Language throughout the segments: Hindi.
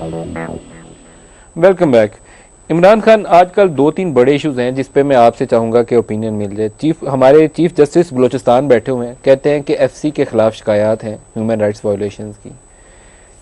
Welcome back. इमरान खान, आजकल 2-3 बड़े इश्यूज हैं जिस पे मैं आपसे चाहूँगा कि ओपिनियन मिल जाए। हमारे चीफ जस्टिस बलूचिस्तान बैठे हुए हैं, कहते हैं कि एफसी के खिलाफ शिकायत हैं ह्यूमन राइट्स वायलेशंस की।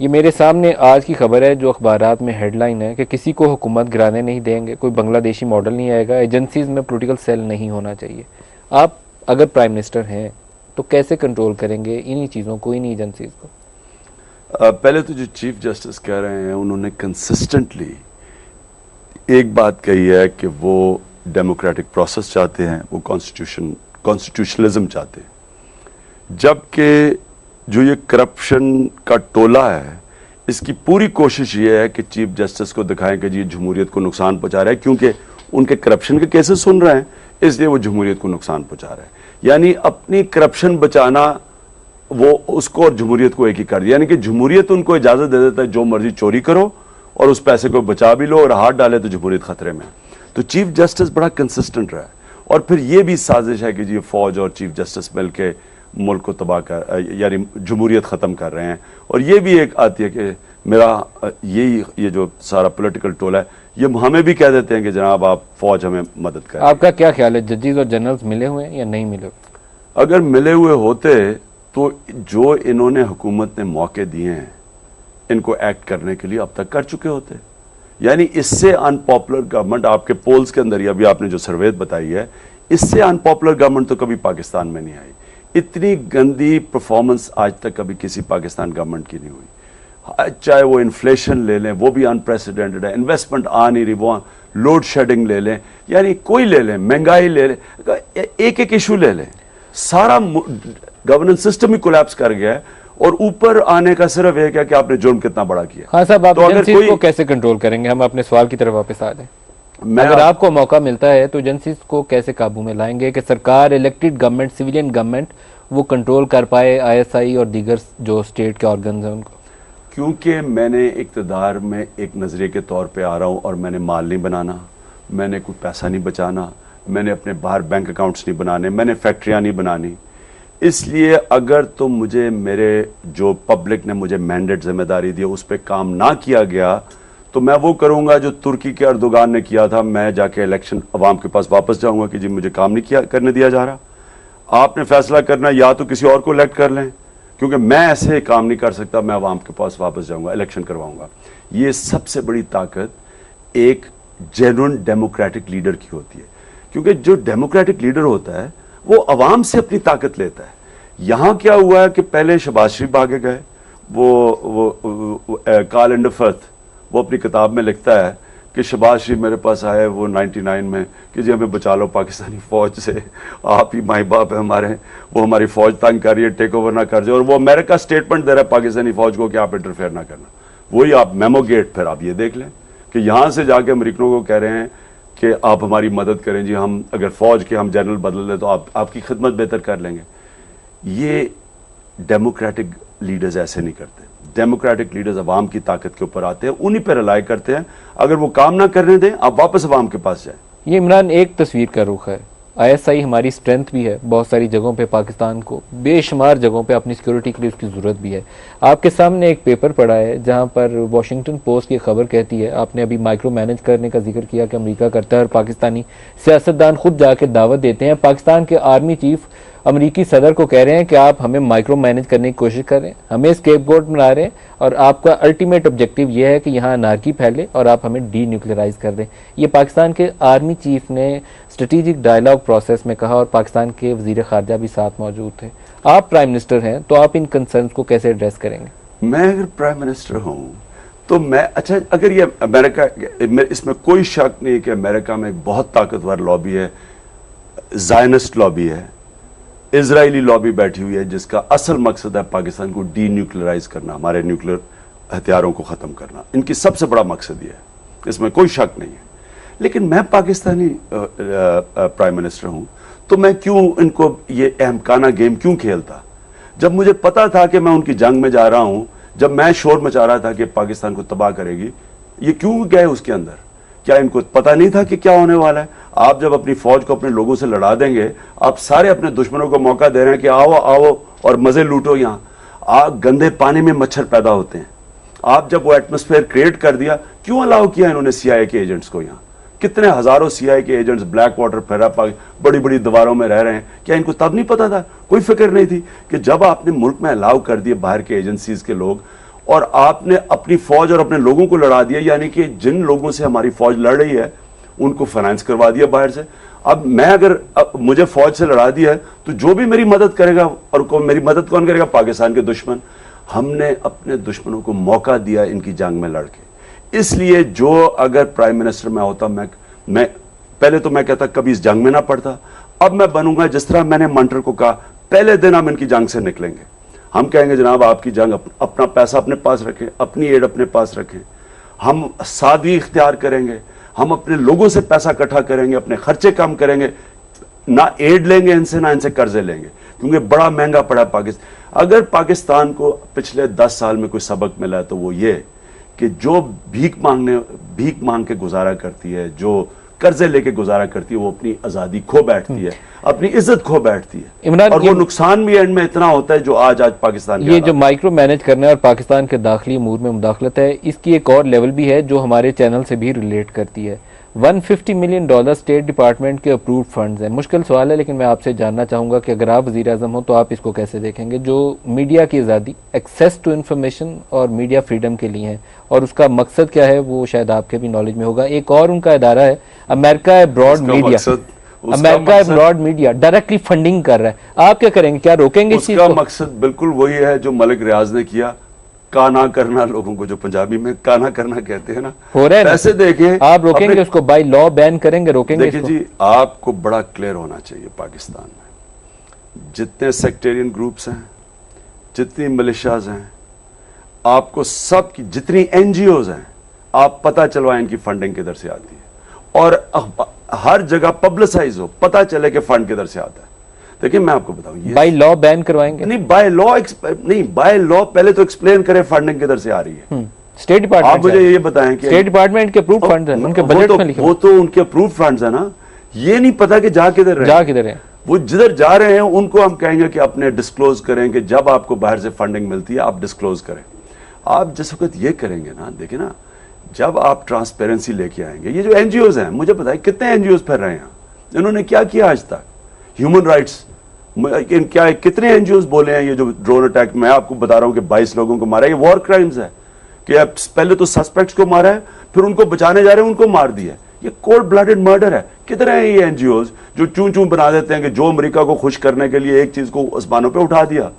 ये मेरे सामने आज की खबर है जो अखबारात में हेडलाइन है कि किसी को हुकूमत गिराने नहीं देंगे, कोई बांग्लादेशी मॉडल नहीं आएगा, एजेंसीज में पॉलिटिकल सेल नहीं होना चाहिए। आप अगर प्राइम मिनिस्टर हैं तो कैसे कंट्रोल करेंगे इन्हीं चीज़ों को, इन्हीं एजेंसीज को? पहले तो जो चीफ जस्टिस कह रहे हैं उन्होंने कंसिस्टेंटली एक बात कही है कि वो डेमोक्रेटिक प्रोसेस चाहते हैं, वो कॉन्स्टिट्यूशनलिज्म चाहते हैं, जबकि जो ये करप्शन का टोला है इसकी पूरी कोशिश ये है कि चीफ जस्टिस को दिखाएं कि जी जमहूरियत को नुकसान पहुंचा रहा है, क्योंकि उनके करप्शन के केसेस सुन रहे हैं इसलिए वो जमहूरियत को नुकसान पहुंचा रहा है। यानी अपनी करप्शन बचाना, वो उसको और जमहूरियत को एक ही कर दिया। यानी कि जमहूरियत उनको इजाजत दे देता है जो मर्जी चोरी करो और उस पैसे को बचा भी लो और हाथ डाले तो जमहूरियत खतरे में। तो चीफ जस्टिस बड़ा कंसिस्टेंट रहा है। और फिर ये भी साजिश है कि जी फौज और चीफ जस्टिस मिल के मुल्क को तबाह कर, यानी जमहूरियत ख़त्म कर रहे हैं। और ये भी एक आती है कि मेरा ये जो सारा पॉलिटिकल टोला है ये हमें भी कह देते हैं कि जनाब आप फौज हमें मदद करें। आपका क्या ख्याल है, जजेस और जनरल्स मिले हुए हैं या नहीं मिले? अगर मिले हुए होते तो जो इन्होंने हुकूमत ने मौके दिए हैं इनको एक्ट करने के लिए अब तक कर चुके होते। यानी इससे अनपॉपुलर गवर्नमेंट आपके पोल्स के अंदर, अभी आपने जो सर्वे बताई है, इससे अनपॉपुलर गवर्नमेंट तो कभी पाकिस्तान में नहीं आई। इतनी गंदी परफॉर्मेंस आज तक कभी किसी पाकिस्तान गवर्नमेंट की नहीं हुई। चाहे वो इन्फ्लेशन ले लें, वो भी अनप्रेसिडेंटेड है, इन्वेस्टमेंट आ नहीं रही, वो लोड शेडिंग ले लें, यानी कोई ले लें, महंगाई ले लें, एक एक इशू ले लें, सारा गवर्नेंस सिस्टम ही कोलैप्स कर गया है। और ऊपर आने का सिर्फ एक है कि आपने जुर्म कितना बड़ा किया। हाँ साहब, आप एजेंसीज को कैसे कंट्रोल करेंगे? हम अपने सवाल की तरफ वापस आ जाए। अगर आपको मौका मिलता है तो एजेंसीज को कैसे काबू में लाएंगे कि सरकार, इलेक्टेड गवर्नमेंट, सिविलियन गवर्नमेंट वो कंट्रोल कर पाए ISI और दीगर जो स्टेट के ऑर्गन्स हैं उनको? क्योंकि मैंने इक़्तिदार में एक नज़रिए के तौर पे आ रहा हूँ और मैंने माल नहीं बनाना, मैंने कोई पैसा नहीं बचाना, मैंने अपने बाहर बैंक अकाउंट्स नहीं बनाने, मैंने फैक्ट्रियाँ नहीं बनानी। इसलिए अगर तो मुझे मेरे जो पब्लिक ने मुझे मैंडेट जिम्मेदारी दी उस पर काम ना किया गया तो मैं वो करूँगा जो तुर्की के अर्दोगान ने किया था। मैं जाके इलेक्शन अवाम के पास वापस जाऊँगा कि जी मुझे काम नहीं करने दिया जा रहा, आपने फैसला करना या तो किसी और को इलेक्ट कर लें, क्योंकि मैं ऐसे काम नहीं कर सकता। मैं अवाम के पास वापस जाऊँगा, इलेक्शन करवाऊँगा। ये सबसे बड़ी ताकत एक जेन्युइन डेमोक्रेटिक लीडर की होती है, क्योंकि जो डेमोक्रेटिक लीडर होता है वो अवाम से अपनी ताकत लेता है। यहां क्या हुआ है कि पहले शहबाज शरीफ भागे गए, वो कार्ल इंडरफर्थ वो अपनी किताब में लिखता है कि शहबाज शरीफ मेरे पास आए वो 99 में कि जी हमें बचा लो पाकिस्तानी फौज से, आप ही माई बाप है हमारे, वो हमारी फौज तंग कर रही है, टेक ओवर ना कर जाए। और वो अमेरिका स्टेटमेंट दे रहा है पाकिस्तानी फौज को कि आप इंटरफेयर ना करना। वही आप मेमो गेट, फिर आप ये देख लें कि यहां से जाके अमेरिकनों को कह रहे हैं कि आप हमारी मदद करें जी, हम अगर फौज के हम जनरल बदल दें तो आपकी खिदमत बेहतर कर लेंगे। ये डेमोक्रेटिक लीडर्स ऐसे नहीं करते। डेमोक्रेटिक लीडर्स अवाम की ताकत के ऊपर आते हैं, उन्हीं पर रिलाई करते हैं। अगर वो काम ना करने दें, आप वापस अवाम के पास जाएं। ये इमरान एक तस्वीर का रुख है। ISI हमारी स्ट्रेंथ भी है, बहुत सारी जगहों पे पाकिस्तान को बेशुमार जगहों पे अपनी सिक्योरिटी के लिए उसकी ज़रूरत भी है। आपके सामने एक पेपर पड़ा है जहां पर वॉशिंगटन पोस्ट की खबर कहती है, आपने अभी माइक्रो मैनेज करने का जिक्र किया कि अमेरिका करता है और पाकिस्तानी सियासतदान खुद जाके दावत देते हैं। पाकिस्तान के आर्मी चीफ अमेरिकी सदर को कह रहे हैं कि आप हमें माइक्रो मैनेज करने की कोशिश कर रहे हैं, हमें स्केपगोट बना रहे हैं और आपका अल्टीमेट ऑब्जेक्टिव यह है कि यहाँ अनार्की फैले और आप हमें डी न्यूक्लियराइज कर दें। ये पाकिस्तान के आर्मी चीफ ने स्ट्रेटेजिक डायलॉग प्रोसेस में कहा और पाकिस्तान के वजीर खारजा भी साथ मौजूद थे। आप प्राइम मिनिस्टर हैं तो आप इन कंसर्न को कैसे एड्रेस करेंगे? मैं अगर प्राइम मिनिस्टर हूँ तो मैं, अच्छा अगर ये अमेरिका, इसमें कोई शक नहीं है कि अमेरिका में एक बहुत ताकतवर लॉबी है, ज़ायनिस्ट लॉबी है, इजरायली लॉबी बैठी हुई है जिसका असल मकसद है पाकिस्तान को डी न्यूक्लियराइज करना, हमारे न्यूक्लियर हथियारों को ख़त्म करना। इनकी सबसे बड़ा मकसद ये है, इसमें कोई शक नहीं है। लेकिन मैं पाकिस्तानी प्राइम मिनिस्टर हूं तो मैं क्यों इनको ये अहमकाना गेम क्यों खेलता, जब मुझे पता था कि मैं उनकी जंग में जा रहा हूं, जब मैं शोर मचा रहा था कि पाकिस्तान को तबाह करेगी, ये क्यों गए उसके अंदर? क्या इनको पता नहीं था कि क्या होने वाला है? आप जब अपनी फौज को अपने लोगों से लड़ा देंगे, आप सारे अपने दुश्मनों को मौका दे रहे हैं कि आओ आओ और मजे लूटो। यहाँ गंदे पानी में मच्छर पैदा होते हैं, आप जब वो एटमॉस्फेयर क्रिएट कर दिया, क्यों अलाउ किया इन्होंने सीआईए के एजेंट्स को? यहाँ कितने हजारों सीआईए के एजेंट्स ब्लैक वाटर फैरा बड़ी बड़ी दीवारों में रह रहे हैं, क्या इनको तब नहीं पता था? कोई फिक्र नहीं थी कि जब आपने मुल्क में अलाउ कर दिए बाहर के एजेंसीज के लोग और आपने अपनी फौज और अपने लोगों को लड़ा दिया, यानी कि जिन लोगों से हमारी फौज लड़ रही है उनको फाइनेंस करवा दिया बाहर से। अब मैं अगर मुझे फौज से लड़ा दिया है तो जो भी मेरी मदद करेगा, और मेरी मदद कौन करेगा? पाकिस्तान के दुश्मन। हमने अपने दुश्मनों को मौका दिया इनकी जंग में लड़के। इसलिए जो अगर प्राइम मिनिस्टर मैं होता, मैं पहले तो मैं कहता कभी इस जंग में ना पड़ता। अब मैं बनूंगा जिस तरह मैंने मंटर को कहा, पहले दिन हम इनकी जंग से निकलेंगे। हम कहेंगे जनाब आपकी जंग, अपना पैसा अपने पास रखें, अपनी एड अपने पास रखें, हम सादगी इख्तियार करेंगे, हम अपने लोगों से पैसा इकट्ठा करेंगे, अपने खर्चे कम करेंगे, ना एड लेंगे इनसे, ना इनसे कर्जे लेंगे, क्योंकि बड़ा महंगा पड़ा पाकिस्तान। अगर पाकिस्तान को पिछले 10 साल में कोई सबक मिला है तो वो ये कि जो भीख मांग के गुजारा करती है, जो कर्जे लेके गुजारा करती है, वो अपनी आजादी खो बैठती है, अपनी इज्जत खो बैठती है, और वो नुकसान भी एंड में इतना होता है जो आज पाकिस्तान ये जो माइक्रो मैनेज करना है और पाकिस्तान के दाखिली अमूर में मुदाखलत है, इसकी एक और लेवल भी है जो हमारे चैनल से भी रिलेट करती है। $150 मिलियन स्टेट डिपार्टमेंट के अप्रूव्ड फंड्स हैं। मुश्किल सवाल है, लेकिन मैं आपसे जानना चाहूँगा कि अगर आप वज़ीर आज़म हो तो आप इसको कैसे देखेंगे? जो मीडिया की आज़ादी, एक्सेस टू इन्फॉर्मेशन और मीडिया फ्रीडम के लिए है, और उसका मकसद क्या है वो शायद आपके भी नॉलेज में होगा। एक और उनका इदारा है America abroad media, America abroad media directly funding कर रहा है। आप क्या करेंगे? क्या रोकेंगे इस चीज को? उसका मकसद बिल्कुल वही है जो मलिक रियाज ने किया, काना करना लोगों को, जो पंजाबी में काना करना कहते हैं ना, हो रहा है। पैसे देके आप रोकेंगे उसको? बाय लॉ बैन करेंगे? रोकेंगे? देखिए जी, आपको बड़ा क्लियर होना चाहिए, पाकिस्तान में जितने सेक्टेरियन ग्रुप्स हैं, जितनी मिलिशियाज हैं, आपको सब की जितनी एनजीओज हैं, आप पता चलवाएं इनकी फंडिंग किधर से आती है, और हर जगह पब्लिसाइज हो, पता चले कि फंड किधर से आता है। देखिए मैं आपको बताऊं, ये बाय लॉ बैन करवाएंगे? नहीं, बाय लॉ नहीं, बाय लॉ पहले तो एक्सप्लेन करें फंडिंग किधर से आ रही है। स्टेट डिपार्टमेंट, आप मुझे ये बताएं कि स्टेट डिपार्टमेंट के अप्रूव्ड फंड्स हैं, उनके बजट में लिखे, वो तो उनके अप्रूव्ड फंड्स है ना, ये नहीं पता कि जा किधर है। वो जिधर जा रहे हैं उनको हम कहेंगे कि अपने डिस्क्लोज करें, कि जब आपको बाहर से फंडिंग मिलती है आप डिस्क्लोज करें। आप जिस वक्त ये करेंगे ना, देखिए ना, जब आप ट्रांसपेरेंसी लेके आएंगे, ये जो एनजीओज हैं, मुझे पता है कितने एनजीओज फिर रहे हैं, इन्होंने क्या किया आज तक? ह्यूमन राइट्स, क्या कितने एनजीओज बोले हैं ये जो ड्रोन अटैक, मैं आपको बता रहा हूं कि 22 लोगों को मारा, ये वॉर क्राइम्स है कि अब पहले तो सस्पेक्ट्स को मारा है, फिर उनको बचाने जा रहे हैं, उनको मार दिया। ये कोल्ड ब्लडेड मर्डर है। किधर है ये एनजीओज जो चूं चूं बना देते हैं कि जो अमेरिका को खुश करने के लिए एक चीज को आसमानों पे उठा दिया,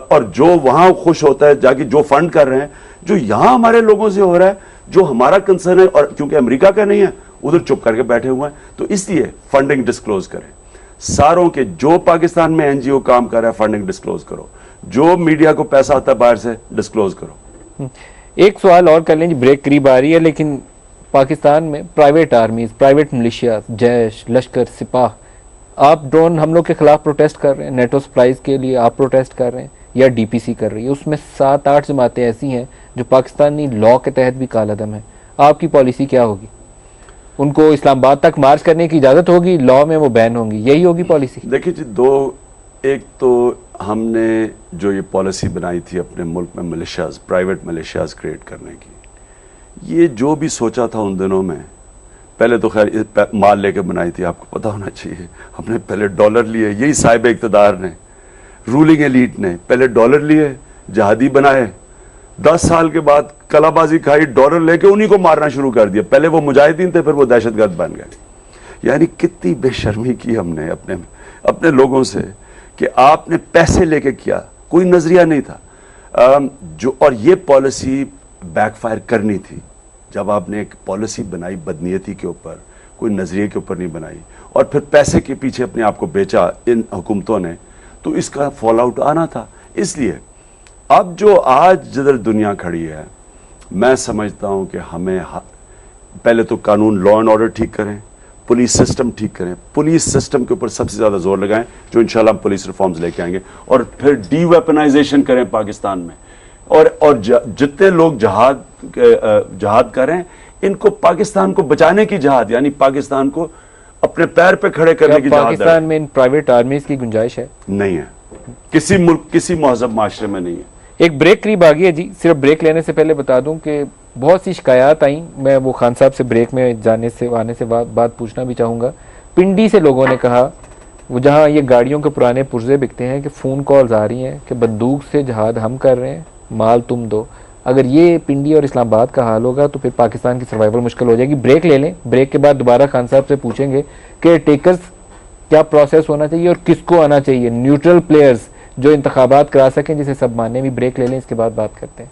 और जो वहां खुश होता है जाके जो फंड कर रहे हैं, जो यहां हमारे लोगों से हो रहा है, जो हमारा कंसर्न है, और क्योंकि अमेरिका का नहीं है उधर चुप करके बैठे हुए हैं, तो इसलिए फंडिंग डिस्क्लोज करें सारों के। जो पाकिस्तान में एनजीओ काम कर रहा है फंडिंग डिस्क्लोज करो, जो मीडिया को पैसा आता है बाहर से डिस्क्लोज करो। एक सवाल और कर लें, ब्रेक करीब आ रही है, लेकिन पाकिस्तान में प्राइवेट आर्मीज, प्राइवेट मिलिशिया, जैश, लश्कर, सिपाह, आप ड्रोन हमलों के खिलाफ प्रोटेस्ट कर रहे हैं, नेटो सप्लाईज के लिए आप प्रोटेस्ट कर रहे हैं, या डीपीसी कर रही है, उसमें 7-8 जमातें ऐसी हैं जो पाकिस्तानी लॉ के तहत भी कालादम है। आपकी पॉलिसी क्या होगी? उनको इस्लामाबाद तक मार्च करने की इजाजत होगी, लॉ में वो बैन होंगी, यही होगी पॉलिसी? देखिए जी, एक तो हमने जो ये पॉलिसी बनाई थी अपने मुल्क में मिलिशियाज, प्राइवेट मिलिशियाज क्रिएट करने की, ये जो भी सोचा था उन दिनों में, पहले तो खैर माल लेके बनाई थी, आपको पता होना चाहिए, हमने पहले डॉलर लिए, यही साहिब इक़्तिदार ने, रूलिंग एलीट ने पहले डॉलर लिए, जहादी बनाए, 10 साल के बाद कलाबाजी खाई, डॉलर लेके उन्हीं को मारना शुरू कर दिया। पहले वो मुजाहिदीन थे, फिर वो दहशतगर्द बन गए। यानी कितनी बेशर्मी की हमने अपने लोगों से, कि आपने पैसे लेके किया, कोई नजरिया नहीं था जो, और ये पॉलिसी बैकफायर करनी थी। जब आपने एक पॉलिसी बनाई बदनीयती के ऊपर, कोई नजरिए के ऊपर नहीं बनाई, और फिर पैसे के पीछे अपने आप को बेचा इन हुकूमतों ने, तो इसका फॉल आउट आना था। इसलिए अब जो आज जिधर दुनिया खड़ी है, मैं समझता हूं कि हमें पहले तो कानून, लॉ एंड ऑर्डर ठीक करें, पुलिस सिस्टम ठीक करें, पुलिस सिस्टम के ऊपर सबसे ज्यादा जोर लगाएं, जो इंशाल्लाह हम पुलिस रिफॉर्म्स लेके आएंगे, और फिर डीवेपनाइजेशन करें पाकिस्तान में, और जितने लोग जहाद करें, इनको पाकिस्तान को बचाने की जहाद, यानी पाकिस्तान को अपने पैर पे खड़े करने की जहाद। पाकिस्तान में इन प्राइवेट आर्मीज की गुंजाइश है? नहीं है, किसी मुल्क, किसी महजब माशरे में नहीं है। एक ब्रेक करीब आ गई है जी। सिर्फ ब्रेक लेने से पहले बता दूं कि बहुत सी शिकायत आई, मैं वो खान साहब से ब्रेक में जाने से आने से बात पूछना भी चाहूँगा। पिंडी से लोगों ने कहा, वो जहाँ ये गाड़ियों के पुराने पुर्जे बिकते हैं, कि फ़ोन कॉल्स आ रही हैं कि बंदूक से जहाद हम कर रहे हैं, माल तुम दो। अगर ये पिंडी और इस्लामाबाद का हाल होगा तो फिर पाकिस्तान की सर्वाइवल मुश्किल हो जाएगी। ब्रेक ले लें, ब्रेक के बाद दोबारा खान साहब से पूछेंगे कि टेकर्स क्या प्रोसेस होना चाहिए और किसको आना चाहिए, न्यूट्रल प्लेयर्स जो इंतखाबात करा सकें, जिसे सब माने भी। ब्रेक ले लें, इसके बाद बात करते हैं।